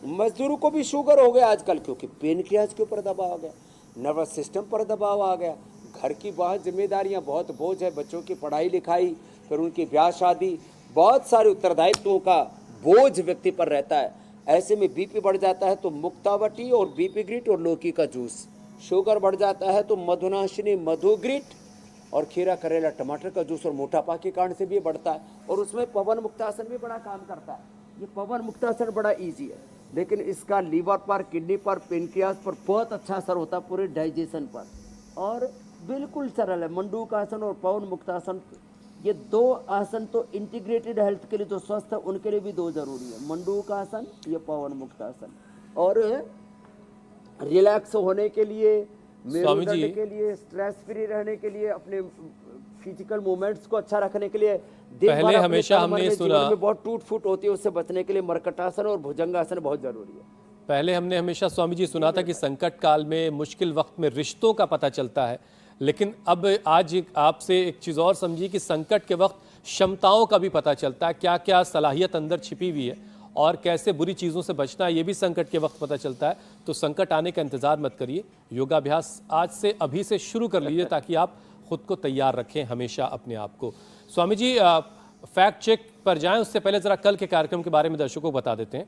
मजदूरों को भी शुगर हो गया आजकल, क्योंकि पेनक्रियाज के ऊपर दबाव आ गया, नर्वस सिस्टम पर दबाव आ गया, घर की बहुत जिम्मेदारियां, बहुत बोझ है, बच्चों की पढ़ाई लिखाई, फिर उनकी ब्याह शादी, बहुत सारे उत्तरदायित्वों का बोझ व्यक्ति पर रहता है। ऐसे में बीपी बढ़ जाता है तो मुक्तावटी और बीपी ग्रिट और लौकी का जूस, शुगर बढ़ जाता है तो मधुनाशिनी, मधुग्रिट और खीरा, करेला, टमाटर का जूस, और मोटापा के कारण से भी बढ़ता है। और उसमें पवन मुक्तासन भी बड़ा काम करता है। ये पवन मुक्तासन बड़ा इजी है, लेकिन इसका लीवर पर, किडनी पर, पेनक्रियाज पर बहुत अच्छा असर होता है, पूरे डाइजेशन पर, और बिल्कुल सरल है। मंडूकासन और पवन मुक्तासन, ये 2 आसन तो इंटीग्रेटेड हेल्थ के लिए जो स्वस्थ है उनके लिए भी 2 जरूरी है, मंडूकासन, ये पवन मुक्तासन। और रिलैक्स होने के लिए, मेरुदंड के लिए, स्ट्रेस फ्री रहने के लिए, अपने फिजिकल मूवमेंट्स को अच्छा रखने के लिए, पहले हमेशा हमने सुना बहुत टूट फूट होती है, उससे बचने के लिए मर्कटासन और भुजंगासन बहुत जरूरी है। पहले हमने हमेशा स्वामी जी सुना था कि संकट काल में, मुश्किल वक्त में रिश्तों का पता चलता है, लेकिन अब आज आपसे एक चीज़ और समझिए कि संकट के वक्त क्षमताओं का भी पता चलता है, क्या क्या सलाहियत अंदर छिपी हुई है और कैसे बुरी चीज़ों से बचना है, ये भी संकट के वक्त पता चलता है। तो संकट आने का इंतज़ार मत करिए, योगाभ्यास आज से, अभी से शुरू कर लीजिए ताकि आप खुद को तैयार रखें हमेशा अपने आप को। स्वामी जी फैक्ट चेक पर जाएं, उससे पहले ज़रा कल के कार्यक्रम के बारे में दर्शकों को बता देते हैं।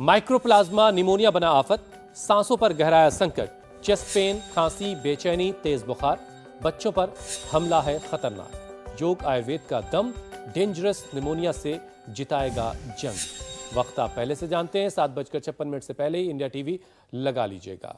माइक्रोप्लाज्मा निमोनिया बना आफत, सांसों पर गहराया संकट, चेस्ट पेन, खांसी, बेचैनी, तेज बुखार, बच्चों पर हमला है खतरनाक। योग आयुर्वेद का दम, डेंजरस निमोनिया से जिताएगा जंग। वक्त आप पहले से जानते हैं, 7:56 से पहले ही इंडिया टीवी लगा लीजिएगा।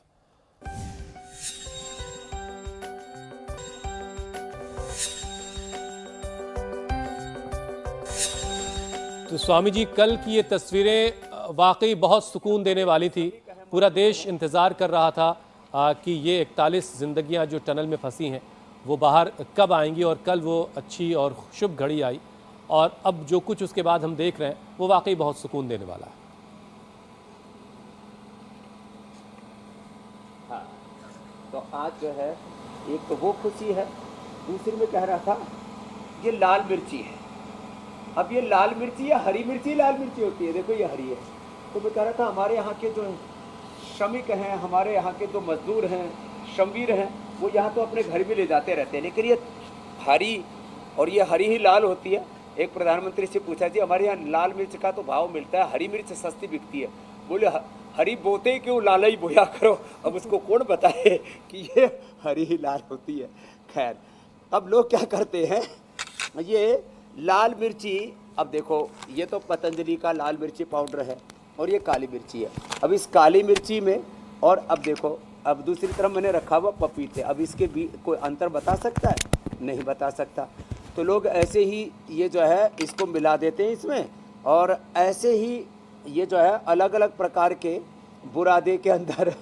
तो स्वामी जी, कल की ये तस्वीरें वाकई बहुत सुकून देने वाली थी। पूरा देश इंतज़ार कर रहा था कि ये 41 जिंदगियां जो टनल में फंसी हैं वो बाहर कब आएंगी, और कल वो अच्छी और शुभ घड़ी आई। और अब जो कुछ उसके बाद हम देख रहे हैं वो वाकई बहुत सुकून देने वाला है। हाँ, तो आज जो है एक तो वो खुशी है, दूसरी में कह रहा था ये लाल मिर्ची है। अब ये लाल मिर्ची या हरी मिर्ची लाल मिर्ची होती है, देखो ये हरी है। तो मैं कह रहा था हमारे यहाँ के जो श्रमिक हैं, हमारे यहाँ के जो मजदूर हैं, श्रमवीर हैं, वो यहाँ तो अपने घर भी ले जाते रहते हैं, लेकिन ये हरी और ये हरी ही लाल होती है। एक प्रधानमंत्री से पूछा, जी हमारे यहाँ लाल मिर्च का तो भाव मिलता है, हरी मिर्च सस्ती बिकती है। बोले हरी बोते क्यों, लाल ही बोया करो। अब उसको कौन बताए कि ये हरी ही लाल होती है। खैर, अब लोग क्या करते हैं, ये लाल मिर्ची, अब देखो ये तो पतंजलि का लाल मिर्ची पाउडर है और ये काली मिर्ची है। अब इस काली मिर्ची में, और अब देखो, अब दूसरी तरफ मैंने रखा हुआ पपीते। अब इसके भी कोई अंतर बता सकता है? नहीं बता सकता। तो लोग ऐसे ही ये जो है इसको मिला देते हैं इसमें, और ऐसे ही ये जो है अलग अलग प्रकार के बुरादे के अंदर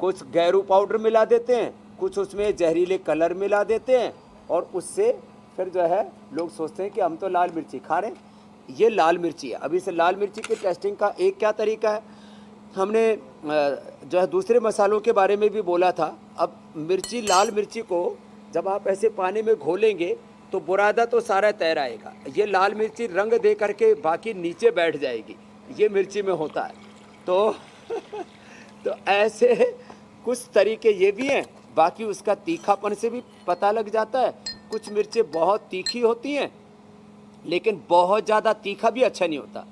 कुछ गैरू पाउडर मिला देते हैं, कुछ उसमें जहरीले कलर मिला देते हैं, और उससे फिर जो है लोग सोचते हैं कि हम तो लाल मिर्ची खा रहे हैं। ये लाल मिर्ची है। अभी से लाल मिर्ची की टेस्टिंग का एक क्या तरीका है, हमने जो है दूसरे मसालों के बारे में भी बोला था। अब मिर्ची, लाल मिर्ची को जब आप ऐसे पानी में घोलेंगे तो बुरादा तो सारा तैर आएगा। ये लाल मिर्ची रंग दे करके बाकी नीचे बैठ जाएगी, ये मिर्ची में होता है। तो ऐसे कुछ तरीके ये भी हैं। बाकी उसका तीखापन से भी पता लग जाता है। कुछ मिर्चें बहुत तीखी होती हैं, लेकिन बहुत ज़्यादा तीखा भी अच्छा नहीं होता।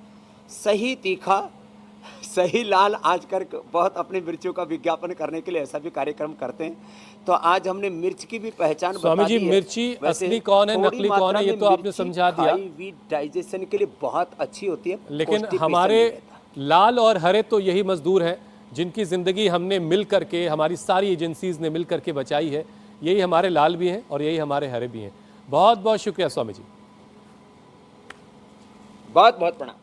सही तीखा, सही लाल आजकल बहुत अपने मिर्चियों का विज्ञापन करने के लिए ऐसा भी कार्यक्रम करते हैं। तो आज हमने मिर्च की भी पहचान स्वामी जी, मिर्ची असली कौन है, नकली कौन है, ये तो आपने समझा दिया। डाइजेशन के लिए बहुत अच्छी होती है, लेकिन हमारे लाल और हरे तो यही मजदूर हैं जिनकी जिंदगी हमने मिल करके, हमारी सारी एजेंसीज ने मिल करके बचाई है। यही हमारे लाल भी हैं और यही हमारे हरे भी हैं। बहुत बहुत शुक्रिया स्वामी जी। बहुत बहुत प्रणाम।